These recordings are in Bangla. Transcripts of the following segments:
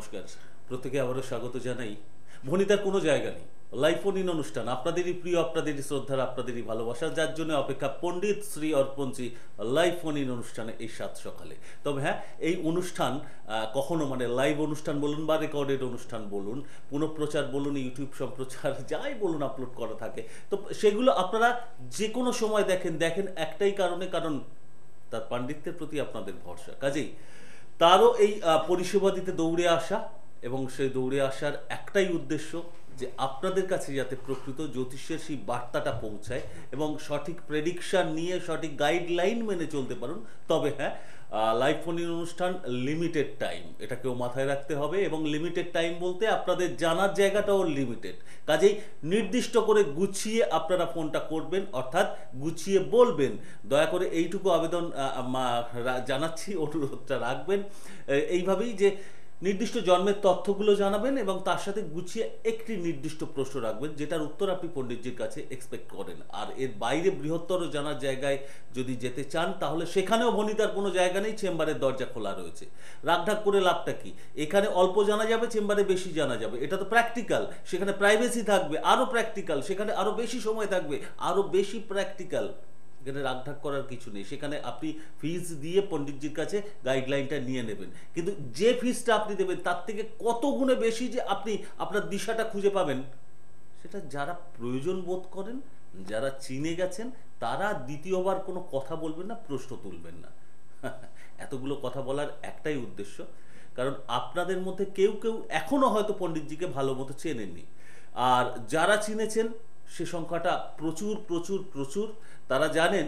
নমস্কার, প্রত্যেকে আবারও স্বাগত জানাই। ভনিতার কোনো জায়গা নেই, লাইভ ফোন ইন অনুষ্ঠান, আপনাদেরই প্রিয়, আপনাদেরই শ্রদ্ধার, আপনাদেরই ভালোবাসা, যার জন্য অপেক্ষা পণ্ডিত Shri Arpanji live phone in অনুষ্ঠানে এই সাত সকালে। তবে হ্যাঁ, এই অনুষ্ঠান কখনো মানে লাইভ অনুষ্ঠান বলুন বা রেকর্ডেড অনুষ্ঠান বলুন, পুনঃপ্রচার বলুন, ইউটিউব সম্প্রচার যাই বলুন আপলোড করা থাকে, তো সেগুলো আপনারা যে কোনো সময় দেখেন একটাই কারণে, কারণ তার পাণ্ডিত্যের প্রতি আপনাদের ভরসা। কাজেই তারও এই পরিষেবা দিতে দৌড়ে আসা, এবং সেই দৌড়ে আসার একটাই উদ্দেশ্য যে আপনাদের কাছে যাতে প্রকৃত জ্যোতিষের সেই বার্তাটা পৌঁছায় এবং সঠিক প্রেডিকশন নিয়ে সঠিক গাইডলাইন মেনে চলতে পারুন। তবে হ্যাঁ, লাইভ ফোন ইন অনুষ্ঠান লিমিটেড টাইম, এটাকেও মাথায় রাখতে হবে, এবং লিমিটেড টাইম বলতে আপনাদের জানার জায়গাটাও লিমিটেড। কাজেই নির্দিষ্ট করে গুছিয়ে আপনারা ফোনটা করবেন, অর্থাৎ গুছিয়ে বলবেন। দয়া করে এইটুকু আবেদন জানাচ্ছি, অনুরোধটা রাখবেন এইভাবেই যে নির্দিষ্ট জন্মের তথ্যগুলো জানাবেন এবং তার সাথে গুছিয়ে একটি নির্দিষ্ট প্রশ্ন রাখবেন, যেটার উত্তর আপনি পণ্ডিতজির কাছে এক্সপেক্ট করেন। আর এর বাইরে বৃহত্তর জানার জায়গায় যদি যেতে চান, তাহলে সেখানেও ভনিতার কোনো জায়গা নেই, চেম্বারের দরজা খোলা রয়েছে। রাগঢাক করে লাভটা কি? এখানে অল্প জানা যাবে, চেম্বারে বেশি জানা যাবে, এটা তো প্র্যাকটিক্যাল। সেখানে প্রাইভেসি থাকবে, আরও প্র্যাকটিক্যাল। সেখানে আরও বেশি সময় থাকবে, আরও বেশি প্র্যাকটিক্যাল। এখানে রাগঢাক করার কিছু নেই। সেখানে আপনি ফিজ দিয়ে পণ্ডিতজির কাছে গাইডলাইনটা নিয়ে নেবেন, কিন্তু যে ফিজটা আপনি দেবেন তার থেকে কত গুণে বেশি যে আপনি আপনার দিশাটা খুঁজে পাবেন, সেটা যারা প্রয়োজন বোধ করেন, যারা চিনে গেছেন, তারা দ্বিতীয়বার কোনো কথা বলবেন না, প্রশ্ন তুলবেন না। এতগুলো কথা বলার একটাই উদ্দেশ্য, কারণ আপনাদের মধ্যে কেউ কেউ এখনো হয়তো পণ্ডিতজিকে ভালো মতো চেনেননি, আর যারা চিনেছেন সে সংখ্যাটা প্রচুর প্রচুর প্রচুর। তারা জানেন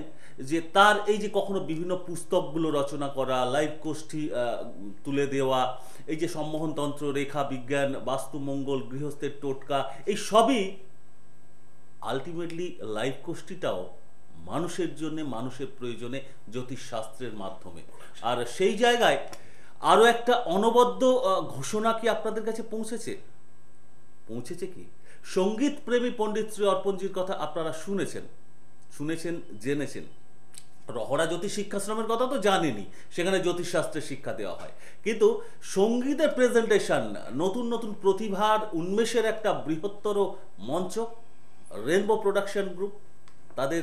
যে তার এই যে কখনো বিভিন্ন পুস্তকগুলো রচনা করা, লাইভ গোষ্ঠী তুলে দেওয়া, এই যে সম্মোহনতন্ত্র, রেখা বিজ্ঞান, বাস্তুমঙ্গল, গৃহস্থের টোটকা, এই সবই আলটিমেটলি লাইভ গোষ্ঠীটাও মানুষের জন্য, মানুষের প্রয়োজনে, জ্যোতিষশাস্ত্রের মাধ্যমে। আর সেই জায়গায় আরও একটা অনবদ্য ঘোষণা কি আপনাদের কাছে পৌঁছেছে কি? সঙ্গীত প্রেমী পণ্ডিত শ্রী অর্পণজির কথা আপনারা শুনেছেন, জেনেছেন। রহরা জ্যোতিষ শিক্ষাশ্রমের কথা তো জানেনই, সেখানে জ্যোতিষশাস্ত্রের শিক্ষা দেওয়া হয়, কিন্তু সঙ্গীতের প্রেজেন্টেশন, নতুন নতুন প্রতিভার উন্মেষের একটা বৃহত্তর মঞ্চ রেনবো প্রোডাকশন গ্রুপ, তাদের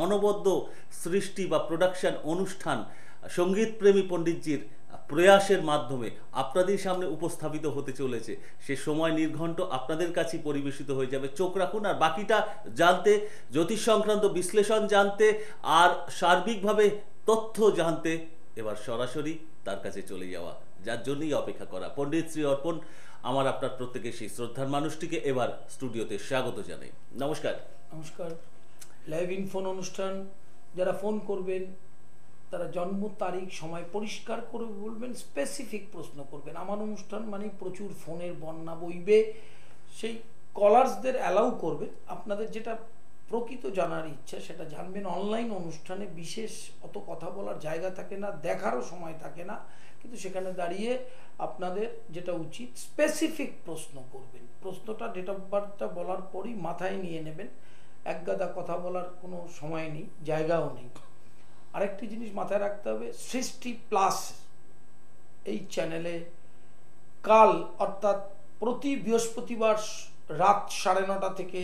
অনবদ্য সৃষ্টি বা প্রোডাকশন অনুষ্ঠান সঙ্গীত প্রেমী পণ্ডিতজির প্রয়াসের মাধ্যমে আপনাদের সামনে উপস্থাপিত হতে চলেছে। সে সময় নির্ঘণ্ট আপনাদের কাছে পরিবেশিত হয়ে যাবে। চোখ রাখুন, আর বাকিটা জানতে, জ্যোতিষ সংক্রান্ত বিশ্লেষণ জানতে, আর সার্বিকভাবে তথ্য জানতে এবার সরাসরি তার কাছে চলে যাওয়া, যার জন্যই অপেক্ষা করা। পণ্ডিত শ্রী অর্পণ, আমার আপনার প্রত্যেকের সেই শ্রদ্ধার মানুষটিকে এবার স্টুডিওতে স্বাগত জানাই। নমস্কার। নমস্কার। লাইভ ইন ফোন অনুষ্ঠান, যারা ফোন করবেন তারা জন্ম তারিখ সময় পরিষ্কার করে বলবেন, স্পেসিফিক প্রশ্ন করবেন। আমার অনুষ্ঠান মানে প্রচুর ফোনের বন্যা বইবে, সেই কলার্সদের অ্যালাউ করবেন। আপনাদের যেটা প্রকৃত জানার ইচ্ছা সেটা জানবেন। অনলাইন অনুষ্ঠানে বিশেষ অত কথা বলার জায়গা থাকে না, দেখারও সময় থাকে না, কিন্তু সেখানে দাঁড়িয়ে আপনাদের যেটা উচিত স্পেসিফিক প্রশ্ন করবেন। প্রশ্নটা ডেট অফ বার্থটা বলার পরই মাথায় নিয়ে নেবেন। একগাদা কথা বলার কোনো সময় নেই, জায়গাও নেই। আরেকটি জিনিস মাথায় রাখতে হবে, সৃষ্টি প্লাস এই চ্যানেলে কাল অর্থাৎ প্রতি বৃহস্পতিবার রাত 9:30 থেকে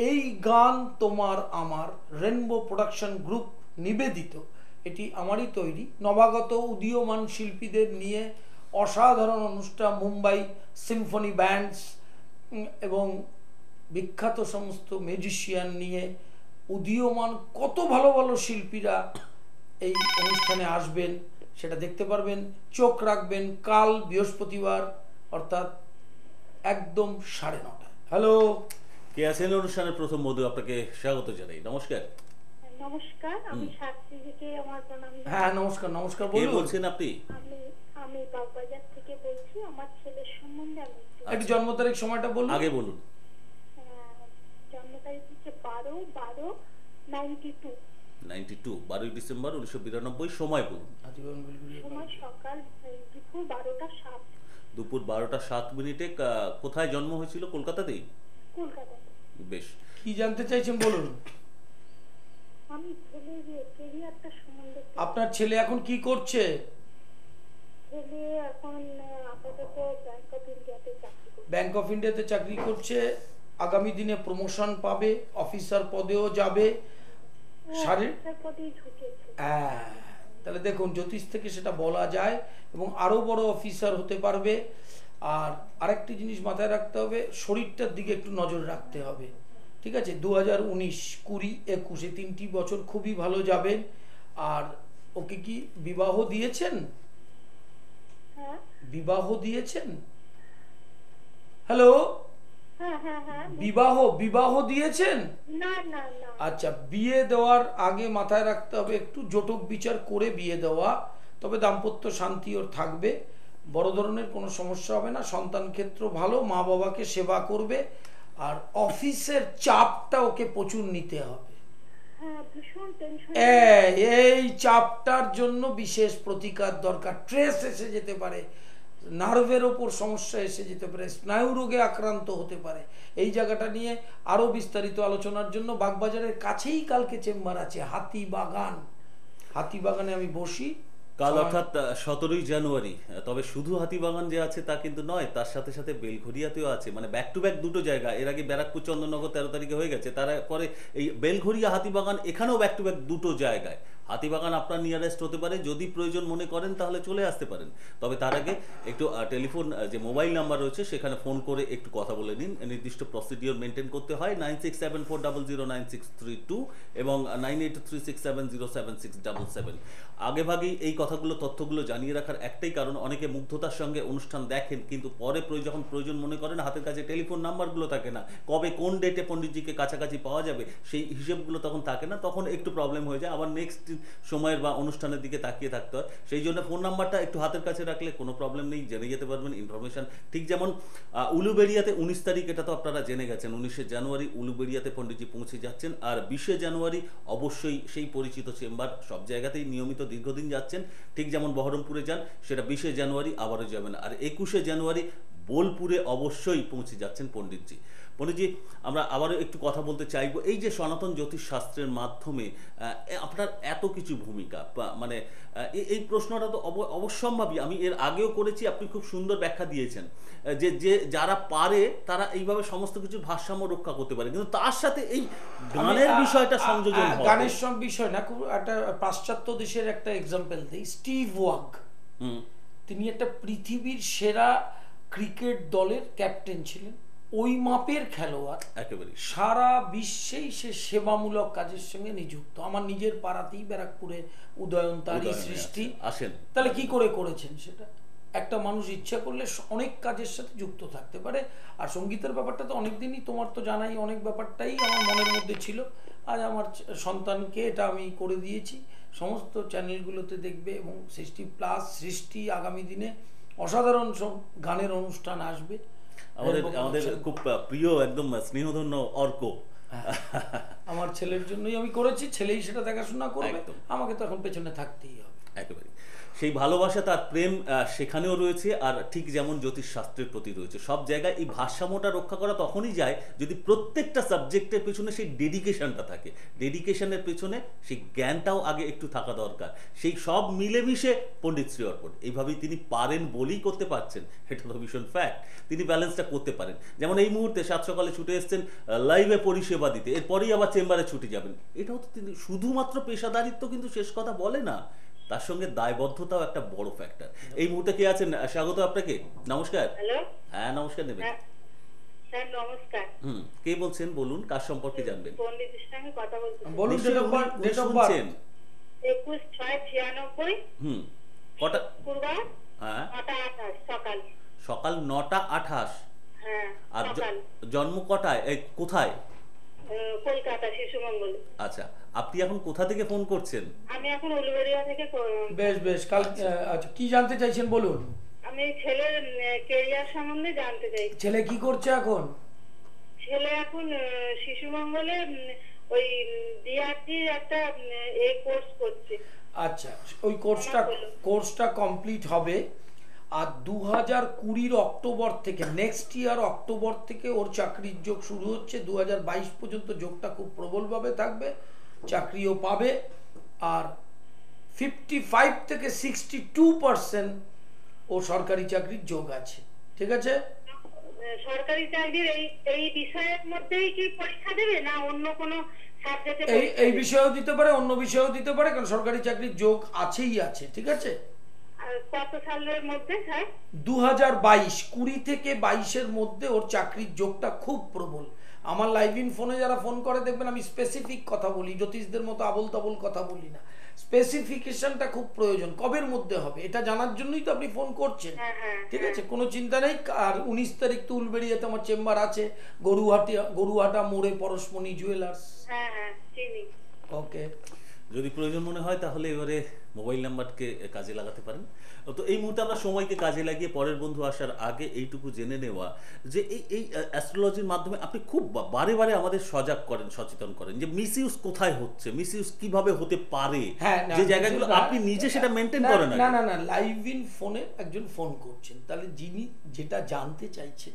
এই গান তোমার আমার রেনবো প্রোডাকশন গ্রুপ নিবেদিত, এটি আমারই তৈরি, নবাগত উদীয়মান শিল্পীদের নিয়ে অসাধারণ অনুষ্ঠান, মুম্বাই সিম্ফনি ব্যান্ডস এবং বিখ্যাত সমস্ত মিউজিশিয়ান নিয়ে উদীয়মান কত ভালো ভালো শিল্পীরা এই অনুষ্ঠানে আসবেন, সেটা দেখতে পারবেন। চোখ রাখবেন কাল বৃহস্পতিবার অর্থাৎ একদম 9:30। হ্যালো, কে আছেন অনুষ্ঠানের প্রথম মধু? আপনাকে স্বাগত জানাই। নমস্কার। নমস্কার, আমি সাতদিকে আমার প্রণাম। হ্যাঁ নমস্কার। নমস্কার, কে বলছেন আপনি? আমি বাগবাজার থেকে বলছি। আমার ছেলের সম্বন্ধে আমি একটু জন্ম তারিখ সময়টা বলুন। আগে বলুন। জন্ম তারিখ হচ্ছে 12/92। 12 ডিসেম্বর 1992। সময় বলুন। সময় সকাল দুপুর 12টা 7। দুপুর 12টা 7 কোথায় জন্ম হয়েছিল? কলকাতাতেই? কলকাতাতে। বেশ। কি জানতে চাইছেন বলুন। আমি ছেলের ক্যারিয়ারটা সম্বন্ধে। আপনার ছেলে এখন কি করছে? ছেলে এখন আপাতত ব্যাংক ব্যাংক অফ ইন্ডিয়াতে চাকরি করছে, আগামী দিনে প্রমোশন পাবে, অফিসার পদেও যাবে। শারীর পদেই ঢুকেছে। হ্যাঁ, তাহলে দেখুন জ্যোতিষ থেকে সেটা বলা যায়, এবং আরো বড় অফিসার হতে পারবে। আর আরেকটি জিনিস মাথায় রাখতে হবে, শরীরটার দিকে একটু নজর রাখতে হবে, ঠিক আছে? 2019, 20, 21 এই 3টি বছর খুবই ভালো যাবে। আর ওকে কি বিবাহ দিয়েছেন? হ্যাঁ বিবাহ দিয়েছেন? হ্যালো, হ্যাঁ হ্যাঁ হ্যাঁ। বিবাহ দিয়েছেন? না না না। আচ্ছা, বিয়ে দেওয়ার আগে মাথায় রাখতে হবে একটু জটক বিচার করে বিয়ে দেওয়া, তবে দাম্পত্য শান্তি ওর থাকবে, বড় ধরনের কোনো সমস্যা হবে না। সন্তান ক্ষেত্র ভালো, মা বাবাকে সেবা করবে। আর অফিসের চাপটা ওকে প্রচুর নিতে হবে। হ্যাঁ ভীষণ টেনশন। এই চাপটার জন্য বিশেষ প্রতিকার দরকার। স্ট্রেস এসে যেতে পারে, নার্ভের ওপর সমস্যা এসে যেতে পারে, স্নায়ু রোগে আক্রান্ত হতে পারে। এই জায়গাটা নিয়ে আরো বিস্তারিত আলোচনার জন্য বাগবাজারের কাছেই কালকে চেম্বার আছে, হাতিবাগানে আমি বসি। কাল অর্থাৎ 17ই জানুয়ারি। তবে শুধু হাতিবাগান যে আছে তা কিন্তু নয়, তার সাথে সাথে বেলঘরিয়াতেও আছে, মানে ব্যাক টু ব্যাক দুটো জায়গা। এর আগে ব্যারাকপুর চন্দননগর 13 তারিখে হয়ে গেছে, তারপরে এই বেলঘরিয়া হাতিবাগান, এখানেও ব্যাক টু ব্যাক দুটো জায়গায়। হাতিবাগান আপনার নিয়ারেস্ট হতে পারে, যদি প্রয়োজন মনে করেন তাহলে চলে আসতে পারেন। তবে তার আগে একটু টেলিফোন যে মোবাইল নাম্বার রয়েছে সেখানে ফোন করে একটু কথা বলে নিন। নির্দিষ্ট প্রসিডিওর মেনটেন করতে হয়। 9674009632 এবং 9836707677। আগেভাগেই এই কথাগুলো, তথ্যগুলো জানিয়ে রাখার একটাই কারণ, অনেকে মুগ্ধতার সঙ্গে অনুষ্ঠান দেখেন কিন্তু পরে যখন প্রয়োজন মনে করেন হাতের কাছে টেলিফোন নাম্বারগুলো থাকে না, কবে কোন ডেটে পণ্ডিতজিকে কাছাকাছি পাওয়া যাবে সেই হিসেবগুলো তখন থাকে না, তখন একটু প্রবলেম হয়ে যায়। আবার নেক্সট সময়ের বা অনুষ্ঠানের দিকে তাকিয়ে থাকতে হয়। সেই জন্য ফোন নাম্বারটা একটু হাতের কাছে রাখলে কোনো প্রবলেম নেই, জেনে যেতে পারবেন ইনফরমেশন। ঠিক যেমন উলুবেড়িয়াতে 19 তারিখ, এটা তো আপনারা জেনে গেছেন, 19শে জানুয়ারি উলুবেড়িয়াতে পণ্ডিতজি পৌঁছে যাচ্ছেন। আর 20শে জানুয়ারি অবশ্যই সেই পরিচিত চেম্বার, সব জায়গাতেই নিয়মিত দীর্ঘদিন যাচ্ছেন। ঠিক যেমন বহরমপুরে যান, সেটা 20শে জানুয়ারি আবারও যাবেন। আর 21শে জানুয়ারি বোলপুরে অবশ্যই পৌঁছে যাচ্ছেন পণ্ডিতজি। পণ্ডিতজি, আমরা আবারও একটু কথা বলতে চাইবো, এই যে সনাতন জ্যোতিষ শাস্ত্রের মাধ্যমে আপনার এত কিছু ভূমিকা, মানে এই প্রশ্নটা তো অবশ্যম্ভাবী। আমি এর আগেও করেছি, আপনি খুব সুন্দর ব্যাখ্যা দিয়েছেন যে যারা পারে তারা এইভাবে সমস্ত কিছুর ভারসাম্য রক্ষা করতে পারে, কিন্তু তার সাথে এই গানের বিষয়টা সংযোজন হয়। গানের বিষয় না, খুব একটা পাশ্চাত্য দেশের একটা এক্সাম্পল দিই, স্টিভ ওয়াগ। তিনি একটা পৃথিবীর সেরা ক্রিকেট দলের ক্যাপ্টেন ছিলেন, ওই মাপের খেলোয়াড় একেবারে। সারা বিশ্বেই সে সেবামূলক কাজের সঙ্গে নিযুক্ত। আমার নিজের পাড়াতেই ব্যারাকপুরে উদয়ন তারই সৃষ্টি। আসেন, তাহলে কি করে করেছেন সেটা? একটা মানুষ ইচ্ছা করলে অনেক কাজের সাথে যুক্ত থাকতে পারে। আর সঙ্গীতের ব্যাপারটা তো অনেকদিনই, তোমার তো জানাই, অনেক ব্যাপারটাই আমার মনের মধ্যে ছিল। আজ আমার সন্তানকে এটা আমি করে দিয়েছি, সমস্ত চ্যানেলগুলোতে দেখবে। এবং 60+ সৃষ্টি, আগামী দিনে অসাধারণ সব গানের অনুষ্ঠান আসবে। আমাদের খুব প্রিয়, একদম স্নেহধন্য অর্ক, আমার ছেলের জন্যই আমি করেছি, ছেলেই সেটা দেখাশোনা করবে, একদম। আমাকে তো এখন পেছনে থাকতেই হবে। একেবারে সেই ভালোবাসা, তার প্রেম সেখানেও রয়েছে। আর ঠিক যেমন জ্যোতিষ শাস্ত্রের প্রতি রয়েছে, সব জায়গায় এই ভারসাম্যটা রক্ষা করা তখনই যায় যদি প্রত্যেকটা সাবজেক্টের পেছনে সেই ডেডিকেশনটা থাকে। ডেডিকেশনের পেছনে সেই জ্ঞানটাও আগে একটু থাকা দরকার। সেই সব মিলেমিশে পণ্ডিত শ্রী অর্পণ এইভাবেই তিনি পারেন বলেই করতে পারছেন, এটা তো ভীষণ ফ্যাক্ট। তিনি ব্যালেন্সটা করতে পারেন। যেমন এই মুহূর্তে 7 সকালে ছুটে এসছেন লাইভে পরিষেবা দিতে, এরপরেই আবার চেম্বারে ছুটে যাবেন। এটাও তো তিনি, শুধুমাত্র পেশাদারিত্ব কিন্তু শেষ কথা বলে না, তার সঙ্গে দায়বদ্ধতাও একটা বড় ফ্যাক্টর। এই মুহূর্তে কে আছেন? স্বাগত আপনাকে, নমস্কার। হ্যালো, হ্যাঁ নমস্কার নেবেন। স্যার নমস্কার। কে বলছেন বলুন, কার সম্পর্কে জানবেন? পণ্ডিতের সঙ্গে কথা বলতে। বলুন, নিশ্চয়ই উনি শুনছেন। 21/6/96। কটা? শুক্রবার, হ্যাঁ 9:28 সকাল। সকাল 9:28। হ্যাঁ আর সকাল। জন্ম কটায়, কোথায়? কলকাতা, শিশুমঙ্গলে। আচ্ছা, আপনি এখন কোথা থেকে ফোন করছেন? আমি এখন উলুবেড়িয়া থেকে বেশ কাল। আচ্ছা, কি জানতে চাইছেন বলুন। আমি ছেলের কেরিয়ার সম্বন্ধে জানতে চাই। ছেলে কি করছে এখন? ছেলে এখন শিশুমঙ্গলে ওই ডিআরটি একটা কোর্স করছে। আচ্ছা, ওই কোর্সটা কমপ্লিট হবে। আর 2020 অক্টোবর থেকে, নেক্সট ইয়ার অক্টোবর থেকে ওর চাকরির যোগ শুরু হচ্ছে। 2022 পর্যন্ত যোগটা খুব প্রবলভাবে থাকবে, চাকরিও পাবে। আর 55 থেকে 62% ও সরকারি চাকরির যোগ আছে। ঠিক আছে? সরকারি চাকরির এই এই বিষয়ের মধ্যেই কি পরীক্ষা দেবে না অন্য কোনো সাবজেক্টে এই বিষয়েও দিতে পারে, অন্য বিষয়েও দিতে পারে, কারণ সরকারি চাকরির যোগ আছেই আছে, ঠিক আছে। কত সালের মধ্যে স্যার? 2022 20 থেকে 22-এর মধ্যে ওর চাকরির যোগটা খুব প্রবল। আমার লাইভ ইন ফোনে যারা ফোন করে দেখবেন আমি স্পেসিফিক কথা বলি, জ্যোতিষদের মতো আবল তাবল কথা বলি না। স্পেসিফিকেশনটা খুব প্রয়োজন, কবের মধ্যে হবে এটা জানার জন্যই তো আপনি ফোন করছেন, ঠিক আছে, কোনো চিন্তা নেই। আর 19 তারিখ তো উলবেড়িয়াতে আমার চেম্বার আছে, গরুহাটা মোড়ে পরশমণি জুয়েলার্স। হ্যাঁ হ্যাঁ চিনি। ওকে, যদি প্রয়োজন মনে হয় তাহলে এবারে মোবাইল নাম্বারকে কাজে লাগাতে পারেন। তো এই মুহূর্তে আমরা সময়কে কাজে লাগিয়ে পরের বন্ধু আসার আগে এইটুকু জেনে নেওয়া যে এই অ্যাস্ট্রোলজির মাধ্যমে আপনি খুব বারে বারে আমাদের সজাগ করেন, সচেতন করেন যে মিসইউজ কোথায় হচ্ছে, মিসইউজ কিভাবে হতে পারে, হ্যাঁ, যে জায়গাগুলো আপনি নিজে সেটা মেনটেন করেন। না না না, লাইভ ইন ফোনে একজন ফোন করছেন, তাহলে যিনি যেটা জানতে চাইছেন,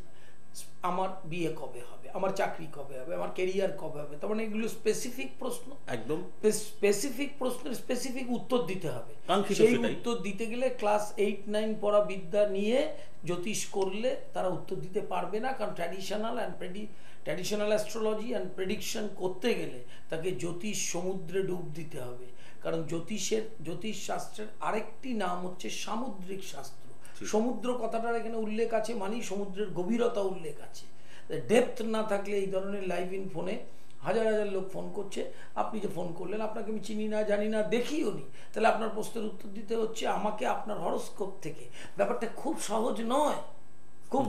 আমার বিয়ে কবে হবে, আমার চাকরি কবে হবে, আমার ক্যারিয়ার কবে হবে, তার মানে এগুলো স্পেসিফিক প্রশ্ন, একদম স্পেসিফিক প্রশ্নের স্পেসিফিক উত্তর দিতে হবে। কাঙ্ক্ষিত সেই সেটাই। উত্তর দিতে গেলে ক্লাস 8-9 পড়া বিদ্যা নিয়ে জ্যোতিষ করলে তারা উত্তর দিতে পারবে না, কারণ ট্র্যাডিশনাল অ্যাস্ট্রোলজি অ্যান্ড প্রেডিকশন করতে গেলে তাকে জ্যোতিষ সমুদ্রে ডুব দিতে হবে, কারণ জ্যোতিষ শাস্ত্রের আরেকটি নাম হচ্ছে সামুদ্রিক শাস্ত্র। সমুদ্র কথাটার এখানে উল্লেখ আছে, মানে সমুদ্রের গভীরতা উল্লেখ আছে। ডেপথ না থাকলে এই ধরনের লাইভ ইন ফোনে হাজার হাজার লোক ফোন করছে, আপনি যে ফোন করলেন আপনাকে আমি চিনি না, জানি না, দেখিও নি, তাহলে আপনার প্রশ্নের উত্তর দিতে হচ্ছে আমাকে আপনার হরোস্কোপ থেকে। ব্যাপারটা খুব সহজ নয়, খুব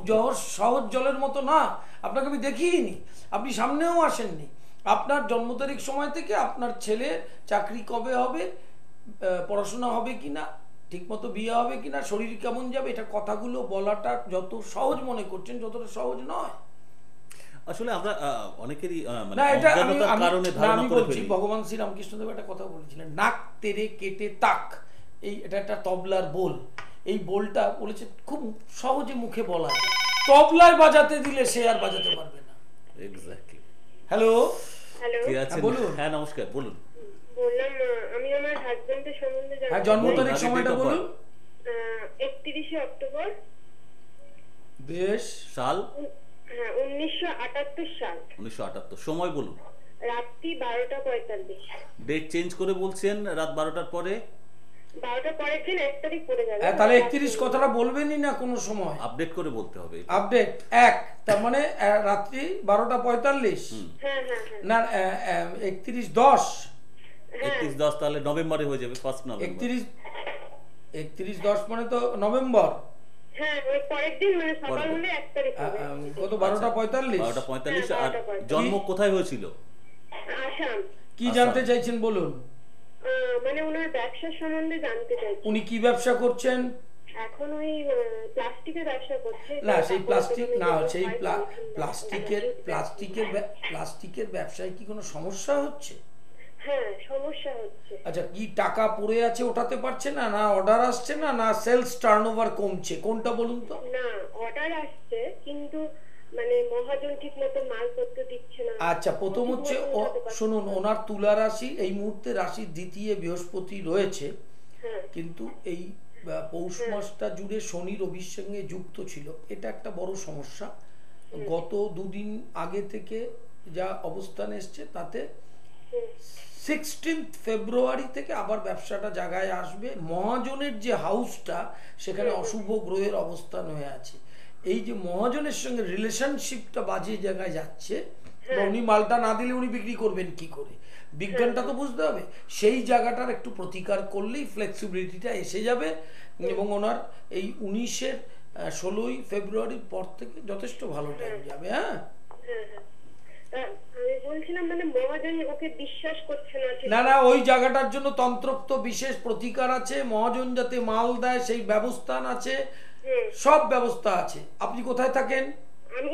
সহজ জলের মতো না। আপনাকে আমি দেখিইনি, আপনি সামনেও আসেননি, আপনার জন্ম তারিখ সময় থেকে আপনার ছেলে চাকরি কবে হবে, পড়াশোনা হবে কিনা, ঠিকমতো বিয়ে হবে কিনা, শরীর কেমন যাবে, এটা কথাগুলো বলাটা যত সহজ মনে করছেন যতটা সহজ নয়। আসলে আমরা অনেকেরই মানে না, এটা অজ্ঞানতার কারণে ধারণা আমি করে বলছি, ফেলি। ভগবান শ্রীরামকৃষ্ণদেব একটা কথা বলেছিলেন, নাক তেরে কেটে তাক, এটা একটা তবলার বোল। এই বোলটা বলেছে খুব সহজে মুখে বলা যায়, তবলায় বাজাতে দিলে সে আর বাজাতে পারবে না। এক্স্যাক্টলি। হ্যালো, হ্যালো কে আছেন? বলুন। হ্যাঁ নমস্কার, বলুন। বললাম আমি আমার হাজবেন্ডের সম্বন্ধে জানতে হ্যাঁ, জন্ম চাই। তারিখ আগে সময়টা date of বলুন। 31শে অক্টোবর বেশ, সাল 1978 সাল, 1978। সময় বলুন। রাত্রি 12:45। ডেট চেঞ্জ করে বলছেন রাত 12টার পরে। 12টার পরের দিন 1 তারিখ পড়ে যাবে। তাহলে 31 কথাটা বলবেনই না কোনো সময়, আপডেট করে বলতে হবে। আপডেট 1, তার মানে রাত্রি 12:45। হ্যাঁ হ্যাঁ হ্যাঁ না, 31/10। 31/10 তাহলে নভেম্বরে হয়ে যাবে, 1 নভেম্বর। 31/10 মানে তো নভেম্বর। হ্যাঁ, ওই পরের দিন মানে সকাল পরের দিন। হলে 1 তারিখ হবে। কত, 12:45? 12:45। হ্যাঁ, আর 12:45 জন্ম কোথায় হয়েছিল? আসাম। কি জানতে চাইছেন বলুন। মানে ওনার ব্যবসার সম্বন্ধে জানতে চাইছি। উনি কি ব্যবসা করছেন? এখন ওই প্লাস্টিকের ব্যবসা করছে। না, সেই প্লাস্টিক না, সেই প্লাস্টিকের প্লাস্টিকের ব্যবসায় কি কোনো সমস্যা হচ্ছে? হ্যাঁ, সমস্যা হচ্ছে। আচ্ছা, কি টাকা পড়ে আছে ওঠাতে পারছে না, না অর্ডার আসছে না, না সেলস টার্নওভার কমছে, কোনটা বলুন তো? না, অর্ডার আসছে কিন্তু মানে মহাজন ঠিক মতো মালপত্র দিচ্ছে না। আচ্ছা, প্রথম হচ্ছে শুনুন, ওনার তুলা রাশি এই মুহূর্তে রাশির দ্বিতীয় বৃহস্পতি রয়েছে, হ্যাঁ কিন্তু এই পৌষ মাসটা জুড়ে শনি রবির সঙ্গে যুক্ত ছিল, এটা একটা বড় সমস্যা। গত দুদিন আগে থেকে যা অবস্থান এসছে তাতে 16 ফেব্রুয়ারি থেকে আবার ব্যবসাটা জায়গায় আসবে। মহাজনের যে হাউসটা সেখানে অশুভ গ্রহের অবস্থান হয়ে আছে, এই যে মহাজনের সঙ্গে রিলেশনশিপটা বাজে জায়গায় যাচ্ছে, উনি মালটা না দিলে উনি বিক্রি করবেন কি করে, বিজ্ঞানটা তো বুঝতে হবে। সেই জায়গাটার একটু প্রতিকার করলেই ফ্লেক্সিবিলিটিটা এসে যাবে, এবং ওনার এই 16ই ফেব্রুয়ারির পর থেকে যথেষ্ট ভালো টাইম যাবে। হ্যাঁ হ্যাঁ হ্যাঁ আমি বলছিলাম মানে মহাজন ওকে বিশ্বাস করছে না। না না, ওই জায়গাটার জন্য তন্ত্রোক্ত বিশেষ প্রতিকার আছে, মহাজন যাতে মাল দেয় সেই ব্যবস্থা আছে, সব ব্যবস্থা আছে। আপনি কোথায় থাকেন? আমি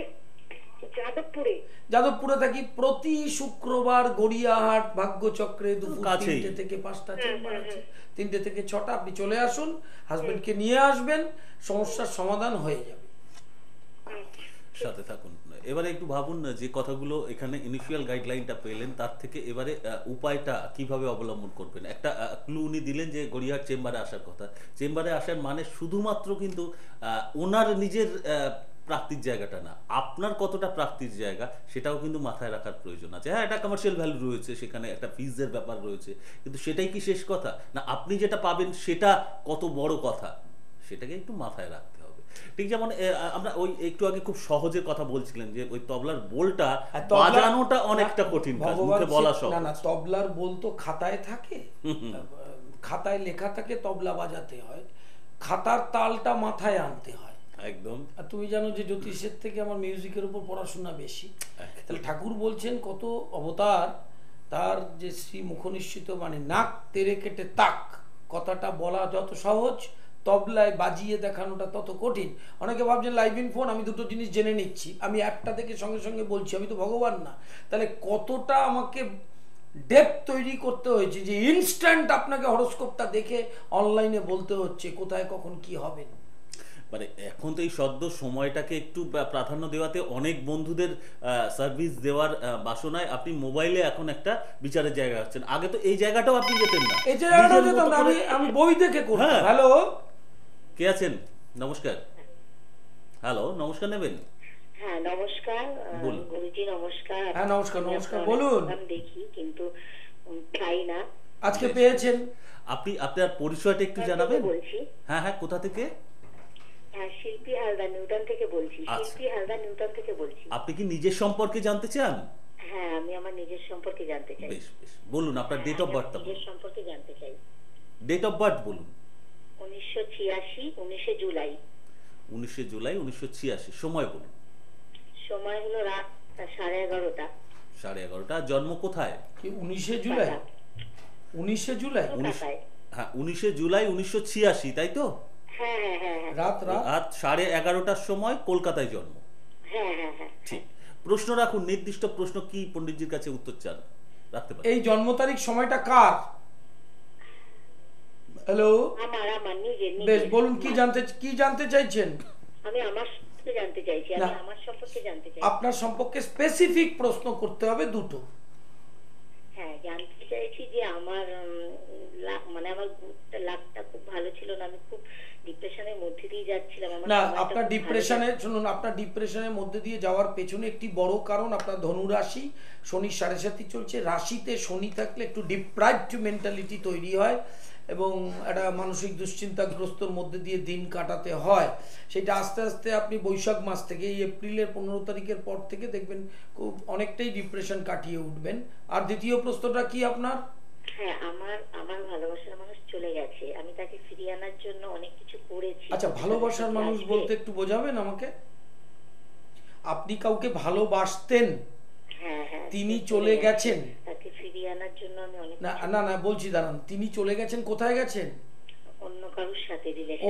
যাদবপুরে। যাদবপুরে থাকি। প্রতি শুক্রবার গড়িয়াহাট ভাগ্যচক্রে দুপুর 3টে থেকে 5টা চেম্বার আছে, 3টে থেকে 6টা। আপনি চলে আসুন, হাজবেন্ডকে নিয়ে আসবেন, সমস্যার সমাধান হয়ে যাবে। সাথে থাকুন। এবারে একটু ভাবুন না, যে কথাগুলো এখানে ইনিশিয়াল গাইডলাইনটা পেলেন তার থেকে এবারে উপায়টা কিভাবে অবলম্বন করবেন। একটা ক্লু উনি দিলেন যে গড়িয়াহাট চেম্বারে আসার কথা। চেম্বারে আসার মানে শুধুমাত্র কিন্তু ওনার নিজের প্রাপ্তির জায়গাটা না, আপনার কতটা প্রাপ্তির জায়গা সেটাও কিন্তু মাথায় রাখার প্রয়োজন আছে। হ্যাঁ, একটা কমার্শিয়াল ভ্যালু রয়েছে, সেখানে একটা ফিজের ব্যাপার রয়েছে, কিন্তু সেটাই কি শেষ কথা না? আপনি যেটা পাবেন সেটা কত বড় কথা, সেটাকে একটু মাথায় রাখতে হবে। ঠিক যেমন আমরা ওই একটু আগে খুব সহজের কথা বলছিলেন যে ওই তবলার বোলটা বাজানোটা অনেকটা কঠিন কাজ, মুখে বলা সহজ। না, তবলার বোল তো খাতায় থাকে, খাতায় লেখা থাকে তবলা বাজাতে হয়, খাতার তালটা মাথায় আনতে হয় একদম। আর তুমি জানো যে জ্যোতিষের থেকে আমার মিউজিকের উপর পড়াশোনা বেশি। তাহলে ঠাকুর বলছেন কত অবতার, তার যে শ্রী মুখনিশ্চিত মানে নাক তেরে কেটে তাক, কথাটা বলা যত সহজ, তবলায় বাজিয়ে দেখানোটা তত কঠিন। অনেকে ভাবছেন লাইভ ইন ফোন, আমি দুটো জিনিস জেনে নিচ্ছি, আমি একটা থেকে সঙ্গে সঙ্গে বলছি, আমি তো ভগবান না। তাহলে কতটা আমাকে ডেপথ তৈরি করতে হয়েছে যে ইনস্ট্যান্ট আপনাকে হরোস্কোপটা দেখে অনলাইনে বলতে হচ্ছে কোথায় কখন কি হবে। মানে এখন তো এই সদ্য সময়টাকে একটু প্রাধান্য দেওয়াতে অনেক বন্ধুদের সার্ভিস দেওয়ার বাসনায় আপনি মোবাইলে এখন একটা বিচারের জায়গা আছেন। আগে তো এই জায়গাটাও আপনি যেতেন না, এই জায়গাটাও যেতাম না, আমি বই দেখে করতাম। হ্যালো, কে আছেন? নমস্কার। হ্যালো, নমস্কার নেবেন? হ্যাঁ নমস্কার গুরুজি, নমস্কার। হ্যাঁ নমস্কার, নমস্কার, বলুন। দেখি কিন্তু পাই না। আজকে পেয়েছেন? আপনি আপনার পরিচয়টা একটু জানাবেন? বলছি। হ্যাঁ হ্যাঁ, কোথা থেকে? হ্যাঁ, শিল্পী হালদার নিউটন থেকে বলছি। শিল্পী হালদার নিউটন থেকে বলছি। আপনি কি নিজের সম্পর্কে জানতে চান? হ্যাঁ, আমি আমার নিজের সম্পর্কে জানতে চাই। বেশ বেশ, বলুন আপনার ডেট অফ বার্থটা। নিজের সম্পর্কে জানতে চাই। ডেট অফ বার্থ বলুন। 1986, 19 জুলাই। 19 জুলাই 1986। সময় বলুন। সময় হলো রাত 11:30। 11:30। জন্ম কোথায়? কি 19 জুলাই? 19 জুলাই? হ্যাঁ, 19 জুলাই 1986, তাই তো? হ্যাঁ হ্যাঁ হ্যাঁ। রাত 11:30টার সময় কলকাতায় জন্ম। হ্যাঁ হ্যাঁ হ্যাঁ। ঠিক। প্রশ্ন রাখুন, নির্দিষ্ট প্রশ্ন কি পণ্ডিতজির কাছে উত্তর চান রাখতে পারেন। এই জন্ম তারিখ সময়টা কার? হ্যালো, আমার নিজের। বেশ, বলুন কি জানতে চাইছেন? আমি আমার সম্পর্কে জানতে চাইছি। আমি আমার সম্পর্কে জানতে চাই। আপনার সম্পর্কে স্পেসিফিক প্রশ্ন করতে হবে দুটো। হ্যাঁ, জানতে চাইছি যে আমার মানে আমার লাকটা খুব ভালো ছিল না, আমি খুব ডিপ্রেশনের মধ্যে দিয়ে যাচ্ছিলাম। না, আপনার ডিপ্রেশনে, শুনুন, আপনার ডিপ্রেশনের মধ্যে দিয়ে যাওয়ার পেছনে একটি বড় কারণ আপনার ধনু রাশি, শনি 7.5 চলছে। রাশিতে শনি থাকলে একটু ডিপ্রাইভড মেন্টালিটি তৈরি হয় এবং একটা মানসিক দুশ্চিন্তাগ্রস্তর মধ্যে দিয়ে দিন কাটাতে হয়। সেটা আস্তে আস্তে আপনি বৈশাখ মাস থেকে, এই এপ্রিলের 15 তারিখের পর থেকে দেখবেন খুব অনেকটাই ডিপ্রেশন কাটিয়ে উঠবেন। আর দ্বিতীয় প্রশ্নটা কি আপনার? হ্যাঁ, আমার ভালোবাসার মানুষ চলে গেছে, আমি তাকে ফিরিয়ে আনার জন্য অনেক কিছু করেছি। আচ্ছা, ভালোবাসার মানুষ বলতে একটু বোঝাবেন আমাকে? আপনি কাউকে ভালোবাসতেন, হ্যাঁ হ্যাঁ, তিনি চলে গেছেন, তাকে ফিরিয়ে আনার জন্য আমি অনেক না বলছি দাঁড়ান, তিনি চলে গেছেন, কোথায় গেছেন?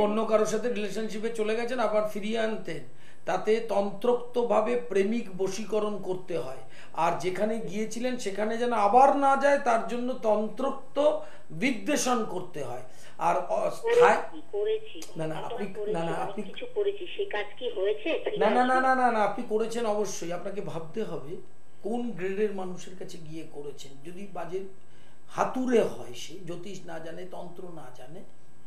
অন্য কারোর সাথে রিলেশনশিপে চলে গেছেন, আবার ফিরিয়ে আনতেন। তাতে তন্ত্রোক্তভাবে প্রেমিক বশীকরণ করতে হয়, আর যেখানে গিয়েছিলেন সেখানে যেন আবার না যায় তার জন্য তন্ত্রোক্ত বিদ্বেষণ করতে হয়। আর আপনি করেছেন অবশ্যই। আপনাকে ভাবতে হবে কোন গ্রেডের মানুষের কাছে গিয়ে করেছেন। যদি বাজে হাতুড়ে হয়, সে জ্যোতিষ না জানে, তন্ত্র না জানে,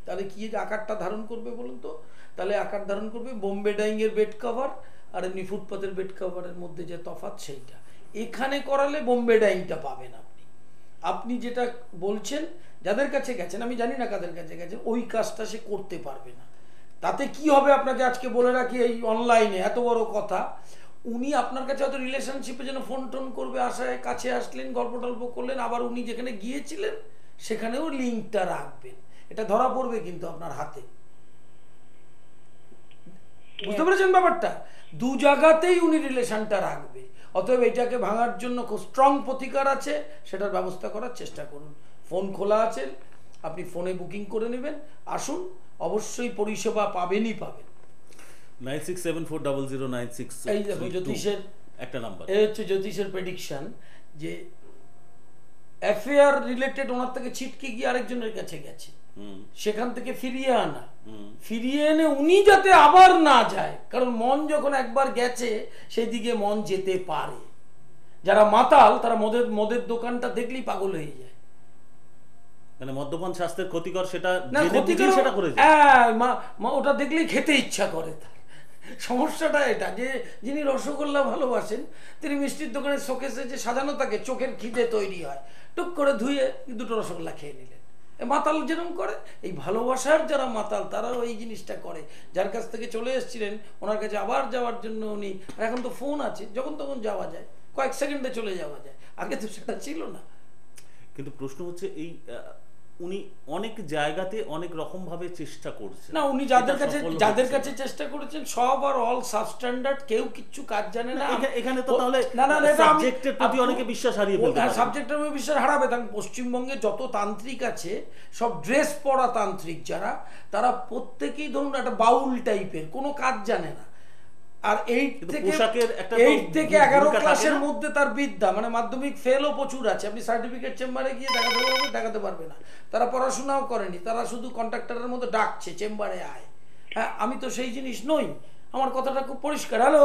তাহলে কি আকারটা ধারণ করবে বলুন তো? তাহলে আকার ধারণ করবে বোম্বে ডাইং এর বেড কভার আর এমনি ফুটপাতের বেড কভারের মধ্যে যে তফাৎ, সেইটা এখানে করালে বোম্বে ডাইংটা পাবেন আপনি। আপনি যেটা বলছেন, যাদের কাছে গেছেন, আমি জানি না কাদের কাছে গেছেন, ওই কাজটা সে করতে পারবে না। তাতে কি হবে আপনাকে আজকে বলে রাখি, এই অনলাইনে এত বড় কথা, উনি আপনার কাছে হয়তো রিলেশনশিপে যেন ফোন টোন করবে আশায় কাছে আসলেন, গল্প টল্প করলেন, আবার উনি যেখানে গিয়েছিলেন সেখানেও লিঙ্কটা রাখবেন। এটা ধরা পড়বে কিন্তু আপনার হাতে। বুঝতে পেরেছেন ব্যাপারটা? দু জায়গাতেই উনি রিলেশনটা রাখবে। অতএব এটাকে ভাঙার জন্য খুব স্ট্রং প্রতিকার আছে, সেটার ব্যবস্থা করার চেষ্টা করুন। ফোন খোলা আছে, আপনি ফোনে বুকিং করে নেবেন, আসুন, অবশ্যই পরিষেবা পাবেনই পাবেন। 96740096 এই দেখো জ্যোতিষের একটা নাম্বার, এই হচ্ছে জ্যোতিষের প্রেডিকশন যে অ্যাফেয়ার রিলেটেড ওনার থেকে ছিটকে গিয়ে আরেকজনের কাছে গেছে, সেখান থেকে ফিরিয়ে আনা, ফিরিয়ে এনে উনি যাতে আবার না যায়, কারণ মন যখন একবার গেছে সেই দিকে মন যেতে পারে। যারা মাতাল তারা মদের দোকানটা দেখলেই পাগল হয়ে যায়। মানে মদ্যপান স্বাস্থ্যের ক্ষতিকর, সেটা না ক্ষতিকর, সেটা করে ওটা দেখলেই খেতে ইচ্ছা করে। সমস্যাটা এটা যে যিনি রসগোল্লা ভালোবাসেন তিনি মিষ্টির দোকানে শোকেসে যে সাজানো থাকে চোখের খিদে তৈরি হয়, টুক করে ধুয়ে দুটো রসগোল্লা খেয়ে নিলেন। মাতাল যেরকম করে, এই ভালোবাসার যারা মাতাল তারাও এই জিনিসটা করে। যার কাছ থেকে চলে এসেছিলেন ওনার কাছে আবার যাওয়ার জন্য উনি, আর এখন তো ফোন আছে, যখন তখন যাওয়া যায়, কয়েক সেকেন্ডে চলে যাওয়া যায়, আগে তো সেটা ছিল না। কিন্তু প্রশ্ন হচ্ছে এই উনি অনেক জায়গাতে অনেক রকম ভাবে চেষ্টা করছেন না, উনি যাদের কাছে চেষ্টা করেছেন সব আর অল সাবস্ট্যান্ডার্ড, কেউ কিচ্ছু কাজ জানে না। এখানে তো তাহলে সাবজেক্টের প্রতি অনেকে বিশ্বাস হারিয়ে ফেলতে পারে। সাবজেক্টের প্রতি বিশ্বাস হারাবে। তখন পশ্চিমবঙ্গে যত তান্ত্রিক আছে সব ড্রেস পরা তান্ত্রিক যারা, তারা প্রত্যেকেই ধরুন একটা বাউল টাইপের, কোনো কাজ জানে না। আর 8 থেকে 11 ক্লাসের মধ্যে তার বিদ্যা, মানে মাধ্যমিক ফেলও প্রচুর আছে। আপনি সার্টিফিকেট চেম্বারে গিয়ে দেখাতে পারবে না। তারা পড়াশোনাও করেনি, তারা শুধু কন্ট্রাক্টরের মতো ডাকছে চেম্বারে আয়। হ্যাঁ, আমি তো সেই জিনিস নই, আমার কথাটা খুব পরিষ্কার। হ্যালো,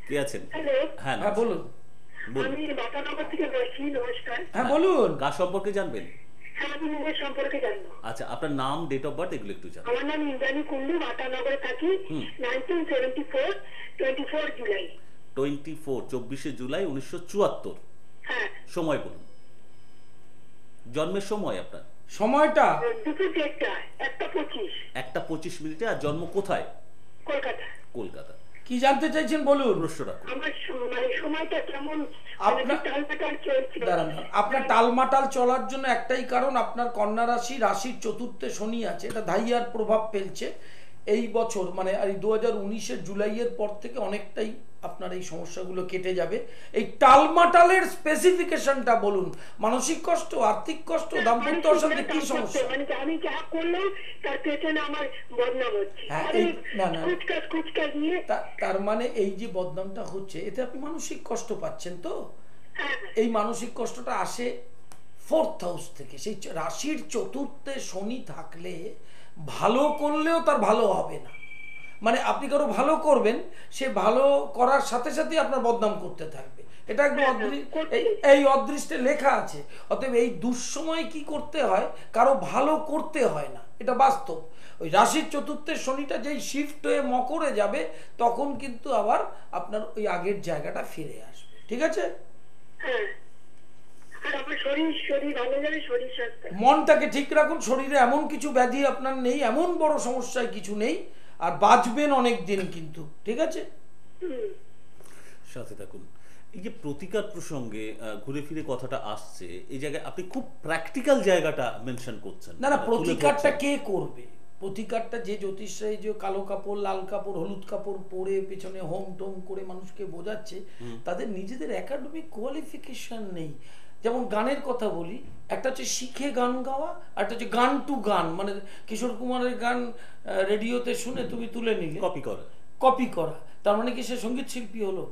কে আছেন? হ্যাঁ বলুন। আমি বাটানগর থেকে বলছি। নমস্কার। হ্যাঁ বলুন। কার সম্পর্কে জানবেন? আমি নিজের সম্পর্কে জানবো। আচ্ছা, আপনার নাম, ডেট অফ বার্থ এগুলো একটু জানান। আমার নাম ইন্দ্রাণী কুন্ডু, বাটানগরে থাকি। 1974 24 জুলাই। 24 জুলাই 1974। হ্যাঁ। সময় বলুন, জন্মের সময় আপনার। সময়টা দুপুর 1:25। 1:25। আর জন্ম কোথায়? কলকাতা। কলকাতা। কি জানতে চাইছেন বলুন। প্রশ্ন রাখুন। আমার সময়টা কেমন? আপনার টালমাটাল চলার জন্য একটাই কারণ, আপনার কন্যা রাশির চতুর্থে শনি আছে, এটা ধাইয়ার প্রভাব ফেলছে এই বছর। মানে এই 2019-এর জুলাইয়ের পর থেকে অনেকটাই আপনার এই সমস্যাগুলো কেটে যাবে। এই টালমাটালের স্পেসিফিকেশনটা বলুন। মানসিক কষ্ট, আর্থিক কষ্ট, দাম্পত্য অশান্তি, কি সমস্যা? মানে আমি যা করলাম তার পেছনে আমার বদনাম হচ্ছে। তার মানে এই যে বদনামটা হচ্ছে, এতে আপনি মানসিক কষ্ট পাচ্ছেন। তো এই মানসিক কষ্টটা আসে 4th হাউস থেকে। সেই রাশির চতুর্থে শনি থাকলে ভালো করলেও তার ভালো হবে না। মানে আপনি কারো ভালো করবেন, সে ভালো করার সাথে সাথে আপনার বদনাম করতে থাকবে। এটা একদম এই অদৃষ্টে লেখা আছে। অতএব এই দুঃসময় কি করতে হয়, কারো ভালো করতে হয় না, এটা বাস্তব। ওই রাশির চতুর্থের শনিটা যেই শিফট হয়ে মকরে যাবে, তখন কিন্তু আবার আপনার ওই আগের জায়গাটা ফিরে আসবে। ঠিক আছে? মনটাকে ঠিক রাখুন। শরীরে এমন কিছু ব্যাধি আপনার নেই, এমন বড় সমস্যায় কিছু নেই, আর বাঁচবেন অনেক দিন কিন্তু। ঠিক আছে? সাথে থাকুন। এই যে প্রতিকার প্রসঙ্গে ঘুরে ফিরে কথাটা আসছে, এই জায়গায় আপনি খুব প্র্যাকটিক্যাল জায়গাটা মেনশন করছেন। না, প্রতিকারটা কে করবে? প্রতিকারটা যে জ্যোতিষরাই যে কালো কাপড়, লাল কাপড়, হলুদ কাপড় পরে পেছনে হোম টোম করে মানুষকে বোঝাচ্ছে, তাদের নিজেদের একাডেমিক কোয়ালিফিকেশন নেই। যেমন গানের কথা বলি, একটা হচ্ছে শিখে গান গাওয়া, আর একটা হচ্ছে গান টু গান, মানে কিশোর কুমারের গান রেডিওতে শুনে তুমি তুলে নিলে, কপি করা। তার মানে কি সে সঙ্গীত শিল্পী হলো?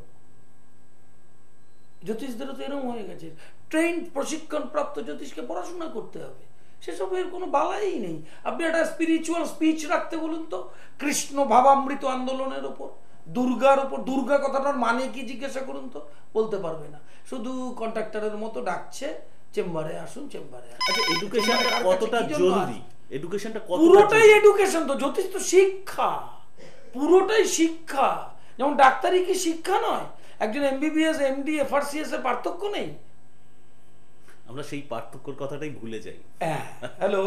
জ্যোতিষদেরও তো এরকম হয়ে গেছে। ট্রেন্ড প্রশিক্ষণ প্রাপ্ত জ্যোতিষকে পড়াশোনা করতে হবে, সেসবের কোনো বালাই নেই। আপনি একটা স্পিরিচুয়াল স্পিচ রাখতে বলুন তো, কৃষ্ণ ভাবামৃত আন্দোলনের ওপর, দুর্গার ওপর। দুর্গা কথাটার মানে কি জিজ্ঞাসা করুন তো, বলতে পারবে না। শুধু কন্ট্রাক্টরের মতো ডাকছে, চেম্বারে আসুন, চেম্বারে আসুন। আচ্ছা, এডুকেশনটা কতটা জরুরি? এডুকেশনটা পুরোটাই এডুকেশন তো। জ্যোতিষ তো শিক্ষা, পুরোটাই শিক্ষা। যেমন ডাক্তারি কি শিক্ষা নয়? একজন এমবিবিএস, এমডি, এফআরসিএস এর পার্থক্য নেই? আমরা সেই পার্থক্যের কথাটাই ভুলে যাই। হ্যালো,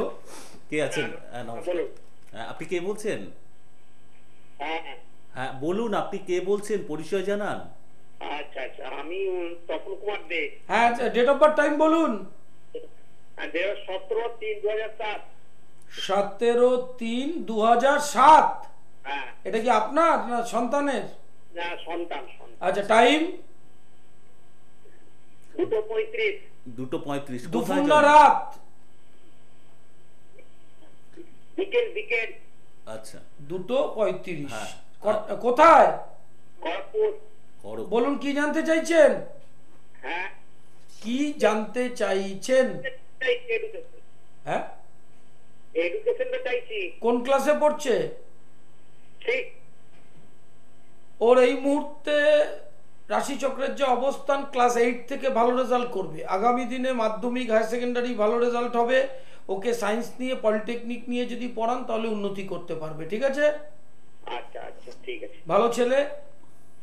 কে আছেন? নমস্কার। আপনি কে বলছেন? হ্যাঁ বলুন, আপনি কে বলছেন, পরিচয় জানান। আচ্ছা আচ্ছা, আমি তপন কুমার দে। হ্যাঁ, ডেট অফ বার্থ টাইম বলুন। 17/3/2007। 17/3/2007। হ্যাঁ। এটা কি আপনার না সন্তানের? না, সন্তান। আচ্ছা, টাইম? 2:35। 2:35। দুপুর না রাত? বিকেল। আচ্ছা, 2:35। কোথায়? খড়গপুর। বলুন, কি জানতে চাইছেন? হ্যাঁ, কি জানতে চাইছেন? হ্যাঁ, এডুকেশনটা চাইছি। কোন ক্লাসে পড়ছে? ঠিক। ওর এই মুহূর্তে রাশিচক্রের যে অবস্থান, ক্লাস 8 থেকে ভালো রেজাল্ট করবে। আগামী দিনে মাধ্যমিক, হায়ার সেকেন্ডারি ভালো রেজাল্ট হবে। ওকে সায়েন্স নিয়ে, পলিটেকনিক নিয়ে যদি পড়ান তাহলে উন্নতি করতে পারবে। ঠিক আছে? আচ্ছা আচ্ছা ঠিক আছে। ভালো ছেলে,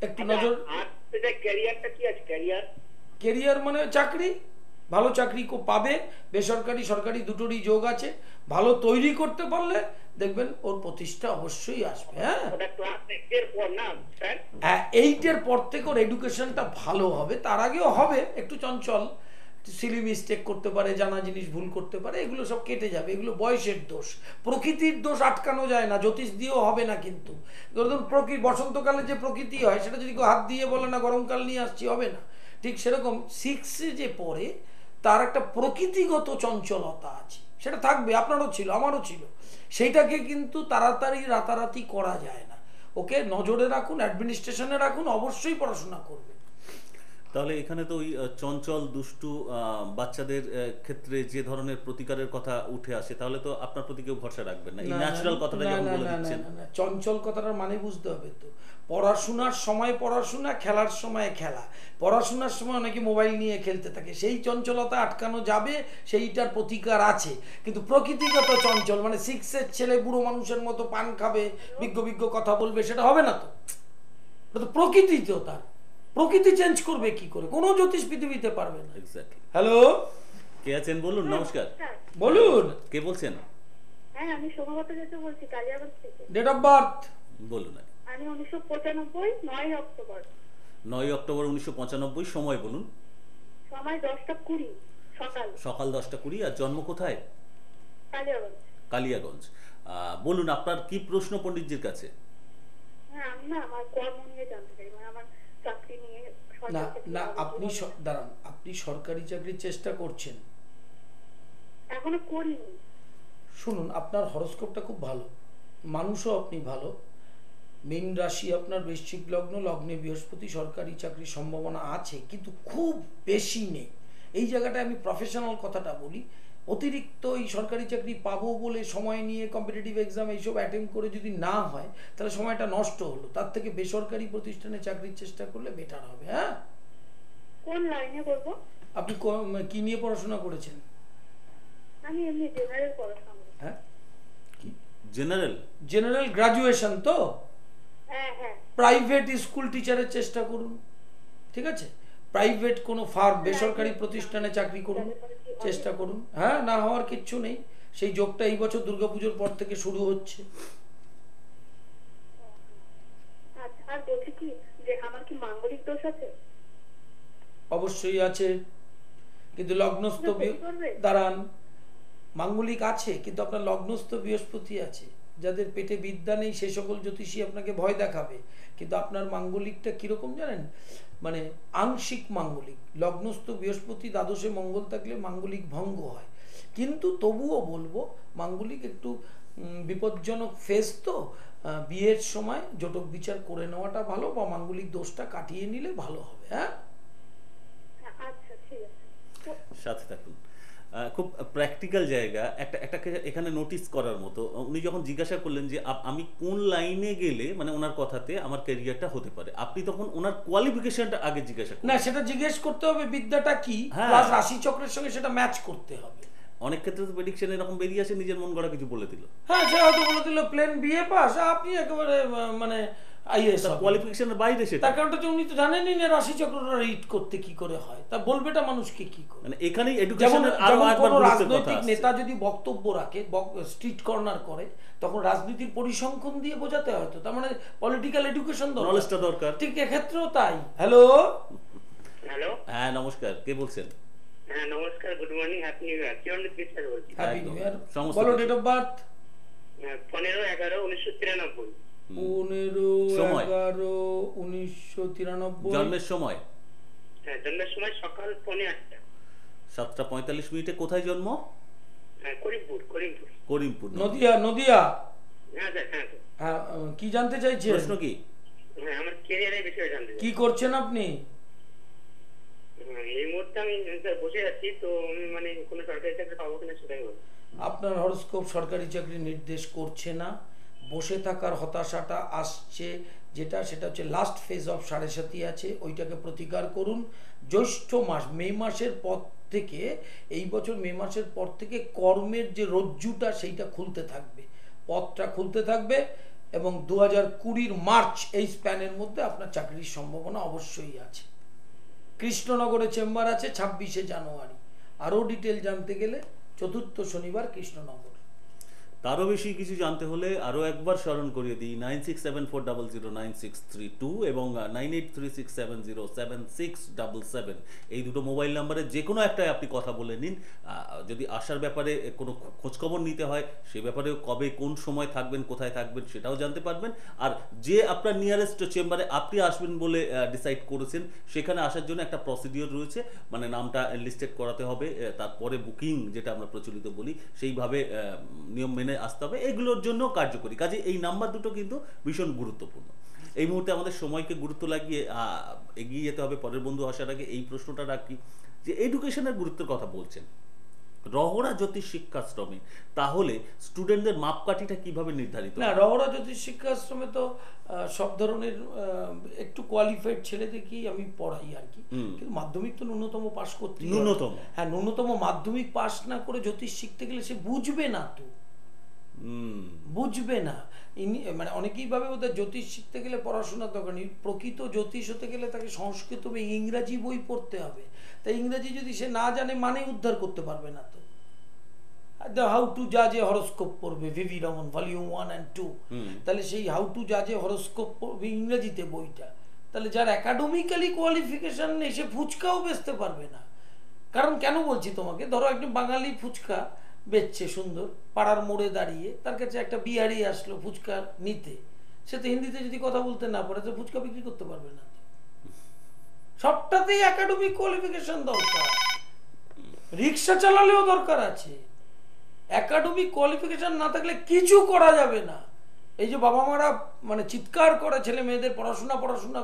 একটু নজর। আর সেটা ক্যারিয়ারটা কি আছে? ক্যারিয়ার কেরিয়ার মানে চাকরি, ভালো চাকরি পাবে, বেসরকারি সরকারি দুটোরই যোগ আছে। ভালো তৈরি করতে পারলে দেখবেন ওর প্রতিষ্ঠা অবশ্যই আসবে। হ্যাঁ, ওটা ক্লাস 8 পর না স্যার? হ্যাঁ, 8 পর থেকে ওর এডুকেশনটা ভালো হবে। তার আগেও হবে, একটু চঞ্চল, সিলি মিস্টেক করতে পারে, জানা জিনিস ভুল করতে পারে, এগুলো সব কেটে যাবে। এগুলো বয়সের দোষ, প্রকৃতির দোষ আটকানো যায় না, জ্যোতিষ দিয়েও হবে না। কিন্তু ধরুন বসন্তকালে যে প্রকৃতি হয় সেটা যদি কেউ হাত দিয়ে বলে না গরমকাল নিয়ে আসছি, হবে না। ঠিক সেরকম 6-এ যে পড়ে তার একটা প্রকৃতিগত চঞ্চলতা আছে, সেটা থাকবে, আপনারও ছিল, আমারও ছিল। সেইটাকে কিন্তু তাড়াতাড়ি রাতারাতি করা যায় না। ওকে নজরে রাখুন, অ্যাডমিনিস্ট্রেশনে রাখুন, অবশ্যই পড়াশোনা করবে। তাহলে এখানে তো ওই চঞ্চল দুষ্টু বাচ্চাদের ক্ষেত্রে যে ধরনের প্রতিকারের কথা উঠে আসে, তাহলে তো আপনার প্রতি কেউ ভরসা রাখবেন না। এই ন্যাচারাল কথাটা যখন বলে দিচ্ছেন, চঞ্চল কথাটার মানে বুঝতে হবে তো। পড়াশোনার সময় পড়াশোনা, খেলার সময় খেলা। পড়াশোনার সময় অনেকে মোবাইল নিয়ে খেলতে থাকে, সেই চঞ্চলতা আটকানো যাবে, সেইটার প্রতিকার আছে। কিন্তু প্রকৃতিগত চঞ্চল মানে 6-এর ছেলে বুড়ো মানুষের মতো পান খাবে, বিজ্ঞ বিজ্ঞ কথা বলবে, সেটা হবে না তো। এটা তো প্রকৃতি, তো তার প্রকৃতি চেঞ্জ করবে কি করে? কোনো জ্যোতিষ পৃথিবীতে পারবে না। এক্স্যাক্টলি। হ্যালো, কে আছেন বলুন? নমস্কার, বলুন। কে বলছেন? হ্যাঁ, আমি শোভাবত যেতে বলছি, কালিয়াগঞ্জ থেকে। ডেট অফ বার্থ বলুন। আমি 1995 9 অক্টোবর। 9 অক্টোবর 1995। সময় বলুন। সময় 10টা 20 সকাল। সকাল 10টা 20। আর জন্ম কোথায়? কালিয়াগঞ্জ। কালিয়াগঞ্জ। বলুন আপনার কি প্রশ্ন পণ্ডিতজির কাছে? হ্যাঁ, আমি না আমার কর্ম নিয়ে জানতে চাই, মানে আমার চাকরি নিয়ে। না না, আপনি দাঁড়ান, আপনি সরকারি চাকরির চেষ্টা করছেন? এখনো করিনি। শুনুন, আপনার হরোস্কোপটা খুব ভালো, মানুষও আপনি ভালো। মীন রাশি আপনার, বৃশ্চিক লগ্ন, লগ্নে বৃহস্পতি, সরকারি চাকরির সম্ভাবনা আছে, কিন্তু খুব বেশি নেই। এই জায়গাটায় আমি প্রফেশনাল কথাটা বলি। অতিরিক্ত এই সরকারি চাকরি পাবো বলে সময় নিয়ে কম্পিটিটিভ এক্সাম এইসব অ্যাটেম্প করে যদি না হয়, তাহলে সময়টা নষ্ট হলো। তার থেকে বেসরকারি প্রতিষ্ঠানে চাকরির চেষ্টা করলে বেটার হবে। হ্যাঁ, কোন লাইনে করব? আপনি কি নিয়ে পড়াশোনা করেছেন? আমি এমনি জেনারেল পড়াশোনা করি। হ্যাঁ, জেনারেল গ্রাজুয়েশন তো? হ্যাঁ হ্যাঁ। প্রাইভেট স্কুল টিচারের চেষ্টা করুন, ঠিক আছে? প্রাইভেট কোনো ফার্ম, বেসরকারি প্রতিষ্ঠানে চাকরি করুন, চেষ্টা করুন। হ্যাঁ, না হওয়ার কিচ্ছু নেই। সেই যোগটা এই বছর দুর্গাপুজোর পর থেকে শুরু হচ্ছে। আচ্ছা, আর বলছি কি যে আমার কি মাঙ্গলিক দোষ আছে? অবশ্যই আছে, কিন্তু লগ্নস্থ দাঁড়ান, মাঙ্গলিক আছে, কিন্তু আপনার লগ্নস্থ বৃহস্পতি আছে। যাদের পেটে বিদ্যা নেই সেই সকল জ্যোতিষী আপনাকে ভয় দেখাবে, কিন্তু আপনার মাঙ্গলিকটা কিরকম জানেন? মানে আংশিক মাঙ্গলিক। লগ্নস্থ বৃহস্পতি দ্বাদশে মঙ্গল থাকলে মাঙ্গলিক ভঙ্গ হয়, কিন্তু তবুও বলবো মাঙ্গলিক একটু বিপজ্জনক ফেজ। তো বিয়ের সময় জটক বিচার করে নেওয়াটা ভালো, বা মাঙ্গলিক দোষটা কাটিয়ে নিলে ভালো হবে। হ্যাঁ, আচ্ছা ঠিক আছে। সাথে থাকুন। খুব প্র্যাকটিক্যাল জায়গা একটা এখানে নোটিস করার মতো। উনি যখন জিজ্ঞাসা করলেন যে আমি কোন লাইনে গেলে মানে ওনার কথাতে আমার ক্যারিয়ারটা হতে পারে, আপনি তখন ওনার কোয়ালিফিকেশনটা আগে জিজ্ঞাসা করুন। না, সেটা জিজ্ঞেস করতে হবে, বিদ্যাটা কি, প্লাস রাশি চক্রের সঙ্গে সেটা ম্যাচ করতে হবে। অনেক ক্ষেত্রে তো প্রেডিকশন এরকম বেরিয়ে আসে, নিজের মন গড়া কিছু বলে দিল। হ্যাঁ, সে হয়তো বলে দিল প্লেন বিএ পাস, আপনি একেবারে মানে আইএস কোয়ালিফিকেশনের বাইরে সেটা। তার কারণটা উনি তো জানেনই না রাশি চক্রটা রিড করতে কি করে হয়, তা বলবেটা মানুষকে কি করে। মানে এখানেই এডুকেশনের আরো একবার কোনো গুরুত্বের কথা রাজনৈতিক আসছে। নেতা যদি বক্তব্য রাখে, স্ট্রিট কর্নার করে, তখন রাজনীতির পরিসংখ্যান দিয়ে বোঝাতে হয়। তো তার মানে পলিটিক্যাল এডুকেশন নলেজটা দরকার। ঠিক এক্ষেত্রেও তাই। Hello, hello. হ্যাঁ নমস্কার, কে বলছেন? হ্যাঁ নমস্কার, good morning, happy new year. Kiranjit Biswas বলছি। হ্যাপি নিউ ইয়ার। সমস্ত বলো কিছু। Date of birth. 15/11/1993। 15/11/1993। জন্মের সময়? হ্যাঁ, জন্মের সময় সকাল 8:45। 7:45 কোথায় জন্ম? হ্যাঁ, করিমপুর। করিমপুর। নদিয়া। হ্যাঁ স্যার, হ্যাঁ স্যার। হ্যাঁ, কি জানতে চাইছেন? প্রশ্ন কি? হ্যাঁ, আমার ক্যারিয়ারের বিষয়ে জানতে চাই। কি করছেন আপনি? এই মুহূর্তে আমি স্যার বসে আছি, তো আমি মানে কোনো সরকারি চাকরি পাবো কিনা সেটাই বলছি। আপনার হরোস্কোপ সরকারি চাকরি নির্দেশ করছে না। বসে থাকার হতাশাটা আসছে, সেটা হচ্ছে লাস্ট ফেজ অফ 7.5 আছে, ওইটাকে প্রতিকার করুন। জ্যৈষ্ঠ মাস, মে মাসের পর থেকে, এই বছর মে মাসের পর থেকে কর্মের যে রজ্জুটা সেইটা খুলতে থাকবে, পথটা খুলতে থাকবে। এবং 2020 মার্চ এই স্প্যানের মধ্যে আপনার চাকরির সম্ভাবনা অবশ্যই আছে। কৃষ্ণনগরে চেম্বার আছে 26শে জানুয়ারি। আরও ডিটেল জানতে গেলে চতুর্থ শনিবার কৃষ্ণনগর। তারও বেশি কিছু জানতে হলে আরও একবার স্মরণ করিয়ে দিই 9674009632 এবং 9836707677 এই দুটো মোবাইল নাম্বারে যে কোনো একটাই আপনি কথা বলে নিন। যদি আসার ব্যাপারে কোনো খোঁজখবর নিতে হয় সে ব্যাপারে কবে কোন সময় থাকবেন কোথায় থাকবেন সেটাও জানতে পারবেন। আর যে আপনার নিয়ারেস্ট চেম্বারে আপনি আসবেন বলে ডিসাইড করেছেন সেখানে আসার জন্য একটা প্রসিডিওর রয়েছে, মানে নামটা লিস্টেড করাতে হবে, তারপরে বুকিং যেটা আমরা প্রচলিত বলি সেইভাবে নিয়ম মেনে আসতে হবে, এগুলোর জন্য কার্যকরী। কাজে এই নাম্বার দুটো কিন্তু ভীষণ গুরুত্বপূর্ণ। এই মুহূর্তে আমাদের সময়কে গুরুত্ব লাগিয়ে এগিয়ে যেতে হবে। পরের বন্ধু আসার আগে এই প্রশ্নটা রাখি যে এডুকেশনের গুরুত্বের কথা বলছেন রহরা জ্যোতিষ শিক্ষাশ্রমে, তাহলে স্টুডেন্টদের মাপকাঠিটা কিভাবে নির্ধারিত? না, রহরা জ্যোতিষ শিক্ষাশ্রমে তো সব ধরনের একটু কোয়ালিফাইড ছেলেদেরকেই আমি পড়াই আর কি, কিন্তু মাধ্যমিক তো ন্যূনতম পাশ করতে, ন্যূনতম, হ্যাঁ ন্যূনতম মাধ্যমিক পাশ না করে জ্যোতিষ শিখতে গেলে সে বুঝবে না, তো বুঝবে না। মানে অনেকেই ভাবে ওদের জ্যোতিষ শিখতে গেলে পড়াশোনার দরকার নেই। প্রকৃত জ্যোতিষ হতে গেলে তাকে সংস্কৃত বা ইংরাজি বই পড়তে হবে। তাই ইংরাজি যদি সে না জানে মানে উদ্ধার করতে পারবে না। তো হাউ টু জাজ এ হরোস্কোপ পড়বে ভিভি রমন ভলিউম 1 and 2, তাহলে সেই হাউ টু জাজ এ হরোস্কোপ পড়বে ইংরেজিতে বইটা। তাহলে যার একাডেমিক্যালি কোয়ালিফিকেশন নেই সে ফুচকাও বেচতে পারবে না। কারণ কেন বলছি তোমাকে, ধরো একজন বাঙালি ফুচকা বেচছে সুন্দর পাড়ার মোড়ে দাঁড়িয়ে, তার কাছে একটা বিহারি আসলো ফুচকা নিতে, সে তো হিন্দিতে যদি কথা বলতে না পারে তো ফুচকা বিক্রি করতে পারবে না। সবটাতেই একাডেমিক কোয়ালিফিকেশন দরকার, রিক্সা চালালেও দরকার আছে। একাডেমিক কোয়ালিফিকেশন না থাকলে কিছু করা যাবে না। এই যে বাবা মারা মানে চিৎকার করে ছেলে মেয়েদের পড়াশোনা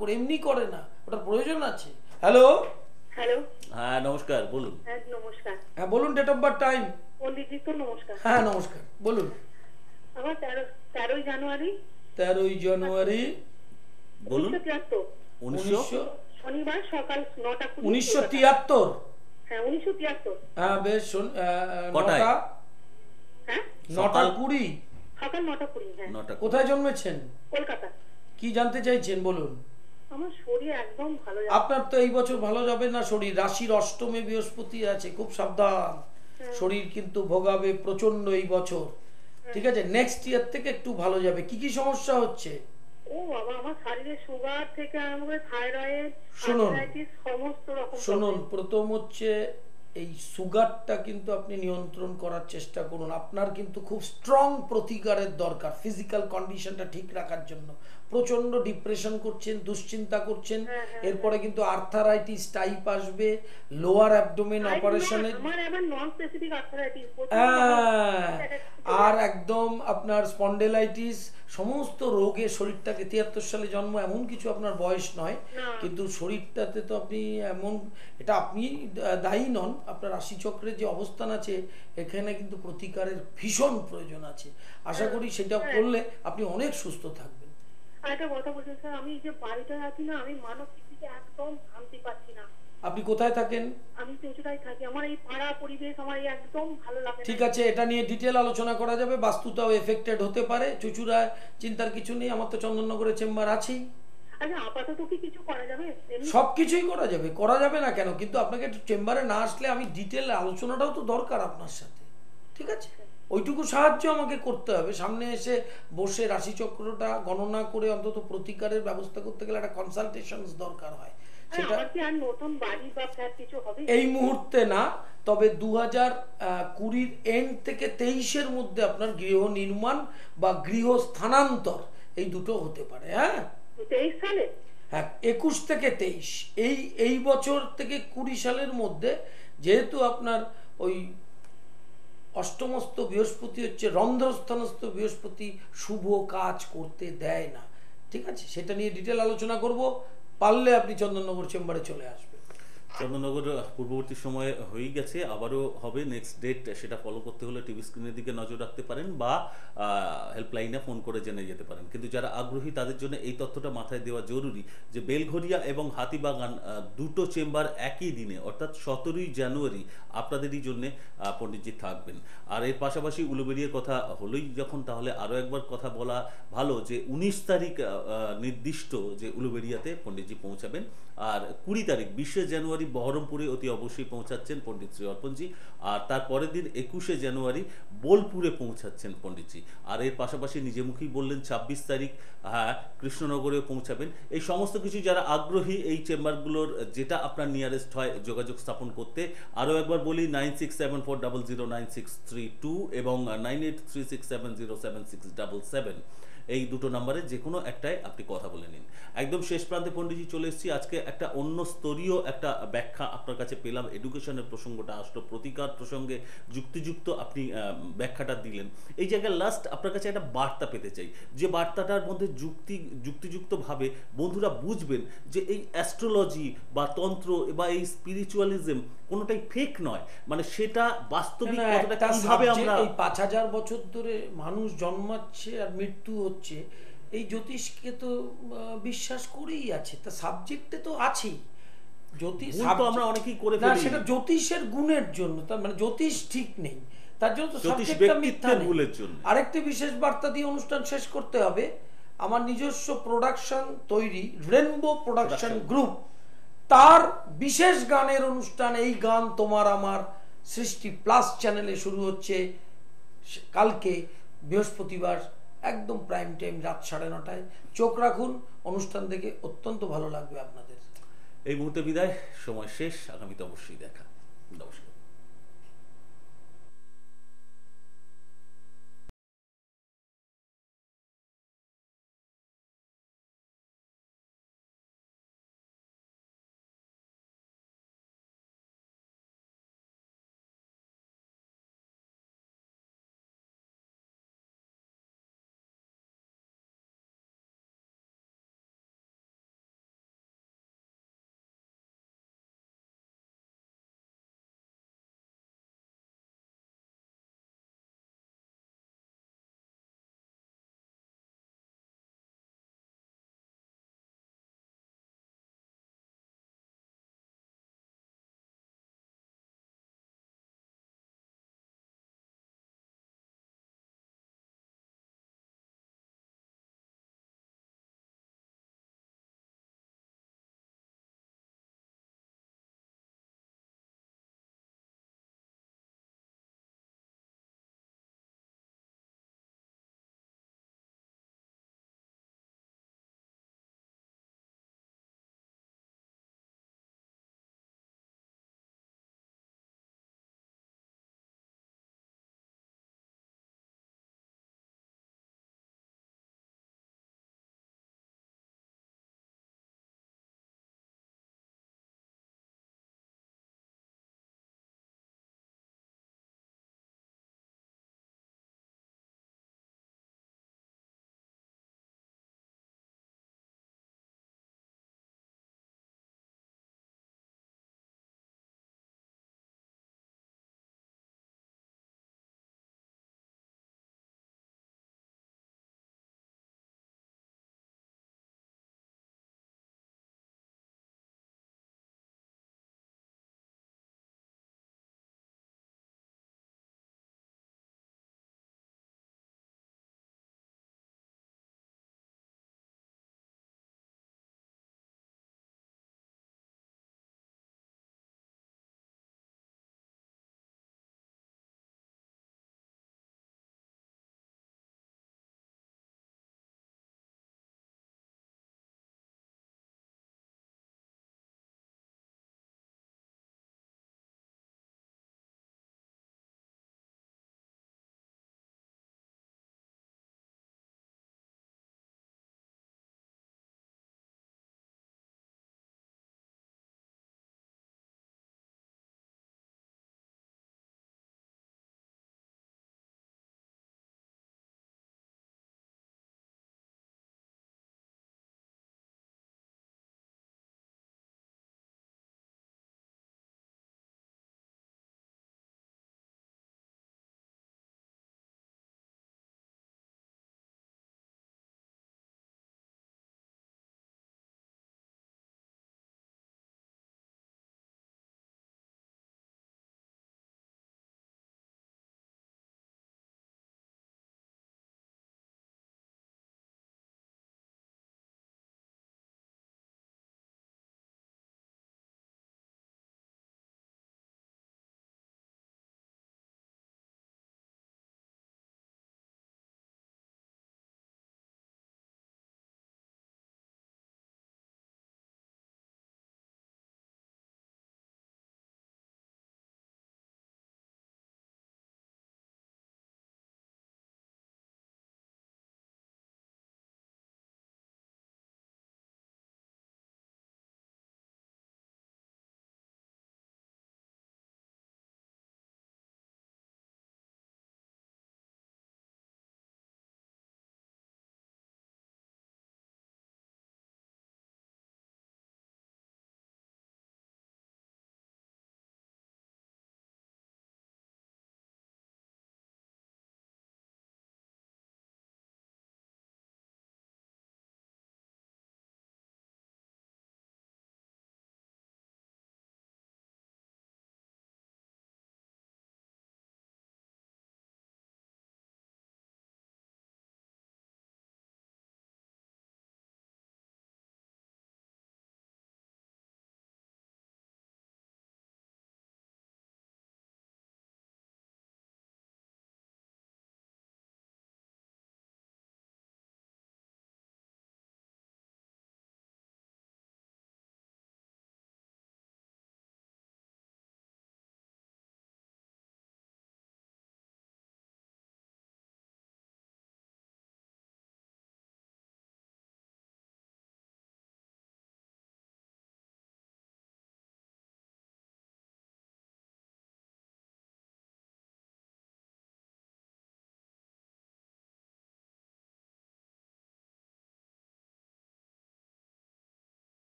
করে, এমনি করে না, ওটার প্রয়োজন আছে। হ্যালো হ্যালো, হ্যাঁ নমস্কার, বলুন। হ্যাঁ নমস্কার। হ্যাঁ বলুন, ডেট অফ বার্থ, টাইম। পন্ডিতজি তো নমস্কার। হ্যাঁ নমস্কার, বলুন। আমার 13ই জানুয়ারি। 13ই জানুয়ারি বলুন। 1973 শনিবার সকাল 9টা 1973। হ্যাঁ 1973। হ্যাঁ বেশ, কটায়? হ্যাঁ 9:20 সকাল 9:20। হ্যাঁ 9টা। কোথায় জন্মেছেন? কলকাতা। কি জানতে চাইছেন বলুন। আমার শরীর একদম ভালো যাচ্ছে। আপনার তো এই বছর ভালো যাবে না শরীর, রাশির অষ্টমে বৃহস্পতি আছে, খুব সাবধান। শরীর কিন্তু ভোগাবে প্রচন্ড এই বছর, ঠিক আছে? নেক্সট ইয়ার থেকে একটু ভালো যাবে। কি কি সমস্যা হচ্ছে? ও বাবা, আমার শরীরে সুগার থেকে আরম্ভ করে থাইরয়েড, শুনুন আর্থ্রাইটিস সমস্ত রকম। শুনুন, প্রথম হচ্ছে এই সুগারটা কিন্তু আপনি নিয়ন্ত্রণ করার চেষ্টা করুন। আপনার কিন্তু খুব স্ট্রং প্রতিকারের দরকার ফিজিক্যাল কন্ডিশনটা ঠিক রাখার জন্য। প্রচন্ড ডিপ্রেশন করছেন, দুশ্চিন্তা করছেন, এরপরে কিন্তু আর্থারাইটিস টাইপ আসবে, লোয়ার অ্যাবডোমেন অপারেশনে, আমার এবার নন স্পেসিফিক আর্থারাইটিস, আর একদম আপনার স্পন্ডেলাইটিস, সমস্ত রোগে শরীরটাকে 73 সালে জন্ম, এমন কিছু আপনার বয়স নয়, কিন্তু শরীরটাতে তো আপনি এমন, এটা আপনি দায়ী নন, আপনার রাশিচক্রের যে অবস্থান আছে এখানে কিন্তু প্রতিকারের ভীষণ প্রয়োজন আছে। আশা করি সেটা করলে আপনি অনেক সুস্থ থাকবেন। আরেকটা কথা বলছেন স্যার, আমি যে বাড়িতে আছি না, আমি মানসিক দিকে একদম শান্তি পাচ্ছি না। আপনি কোথায় থাকেন? আমি চুঁচুড়ায় থাকি। আমার এই পাড়া পরিবেশ আমার একদম ভালো লাগে না। ঠিক আছে, এটা নিয়ে ডিটেল আলোচনা করা যাবে। বাস্তুটাও এফেক্টেড হতে পারে। চুচুড়ায় চিন্তার কিছু নেই, আমার তো চন্দননগরের চেম্বার আছেই। আচ্ছা, আপাতত কি কিছু করা যাবে? সবকিছুই করা যাবে, করা যাবে না কেন? কিন্তু আপনাকে চেম্বারে না আসলে আমি ডিটেল আলোচনাটাও তো দরকার আপনার সাথে, ঠিক আছে? ওইটুকু সাহায্য আমাকে করতে হবে। সামনে এসে বসে রাশিচক্রটা গণনা করে অন্তত প্রতিকারের ব্যবস্থা করতে গেলে একটা কনসালটেশনস দরকার হয়। সেটা এই মুহূর্তে না, তবে 2020 এন্ড থেকে 23-এর মধ্যে আপনার গৃহ নির্মাণ বা গৃহ স্থানান্তর এই দুটো হতে পারে। হ্যাঁ 23 সালে, হ্যাঁ 21 থেকে 23, এই বছর থেকে 20 সালের মধ্যে, যেহেতু আপনার ওই অষ্টমস্থ বৃহস্পতি হচ্ছে রন্ধ্রস্থানস্থ বৃহস্পতি, শুভ কাজ করতে দেয় না, ঠিক আছে? সেটা নিয়ে ডিটেল আলোচনা করব, পারলে আপনি চন্দননগর চেম্বারে চলে আসবেন। চন্দননগর পূর্ববর্তী সময়ে হয়েই গেছে, আবারও হবে নেক্সট ডেট, সেটা ফলো করতে হলে টিভি স্ক্রিনের দিকে নজর রাখতে পারেন বা হেল্পলাইনে ফোন করে জেনে যেতে পারেন। কিন্তু যারা আগ্রহী তাদের জন্য এই তথ্যটা মাথায় দেওয়া জরুরি যে বেলঘরিয়া এবং হাতিবাগান দুটো চেম্বার একই দিনে অর্থাৎ 17ই জানুয়ারি আপনাদেরই জন্য পণ্ডিতজি থাকবেন। আর এর পাশাপাশি উলুবেড়িয়ার কথা হলোই যখন, তাহলে আরও একবার কথা বলা ভালো যে 19 তারিখ নির্দিষ্ট যে উলুবেড়িয়াতে পণ্ডিতজি পৌঁছাবেন, আর 20 তারিখ 20শে জানুয়ারি বহরমপুরে অতি অবশ্যই পৌঁছাচ্ছেন পণ্ডিত শ্রী অর্পণজি, আর তার পরের দিন 21শে জানুয়ারি বোলপুরে পৌঁছাচ্ছেন পণ্ডিতজি। আর এর পাশাপাশি নিজে মুখেই বললেন 26 তারিখ হ্যাঁ কৃষ্ণনগরেও পৌঁছাবেন। এই সমস্ত কিছু যারা আগ্রহী এই চেম্বারগুলোর যেটা আপনার নিয়ারেস্ট হয় যোগাযোগ স্থাপন করতে, আরও একবার বলি 9674009632 এবং 9836707677 এই দুটো নাম্বারে যে কোনো একটাই আপনি কথা বলে নিন। একদম শেষ প্রান্তে পণ্ডিতজি চলে এসেছি। আজকে একটা অন্য স্তরীয় একটা ব্যাখ্যা আপনার কাছে পেলাম, এডুকেশনের প্রসঙ্গটা আসলো, প্রতিকার প্রসঙ্গে যুক্তিযুক্ত আপনি ব্যাখ্যাটা দিলেন। এই জায়গায় লাস্ট আপনার কাছে একটা বার্তা পেতে চাই, যে বার্তাটার মধ্যে যুক্তিযুক্তভাবে বন্ধুরা বুঝবেন যে এই অ্যাস্ট্রোলজি বা তন্ত্র বা এই স্পিরিচুয়ালিজম কোনোটাই ফেক নয়, মানে সেটা বাস্তবিক কতটা কিভাবে আমরা এই 5000 বছর ধরে মানুষ জন্মাচ্ছে আর মৃত্যু হচ্ছে, এই জ্যোতিষকে তো বিশ্বাস করেই আছে, তা সাবজেক্টে তো আছেই। জ্যোতিষ তো আমরা অনেকেই করে না, ফেলি, সেটা জ্যোতিষের গুণের জন্য, তার মানে জ্যোতিষ ঠিক নেই, তার জন্য তো জ্যোতিষ সাবজেক্টটা মিথ্যা ব্যক্তিত্বের নেই। ভুলের জন্য। আরেকটি বিশেষ বার্তা দিয়ে অনুষ্ঠান শেষ করতে হবে। আমার নিজস্ব প্রোডাকশন তৈরি রেনবো প্রোডাকশন গ্রুপ, তার বিশেষ গানের অনুষ্ঠান এই গান তোমার আমার সৃষ্টি প্লাস চ্যানেলে শুরু হচ্ছে কালকে বৃহস্পতিবার একদম প্রাইম টাইম রাত 9:30। চোখ রাখুন, অনুষ্ঠান দেখে অত্যন্ত ভালো লাগবে আপনাদের। এই মুহূর্তে বিদায়, সময় শেষ, আগামীতে অবশ্যই দেখা। নমস্কার।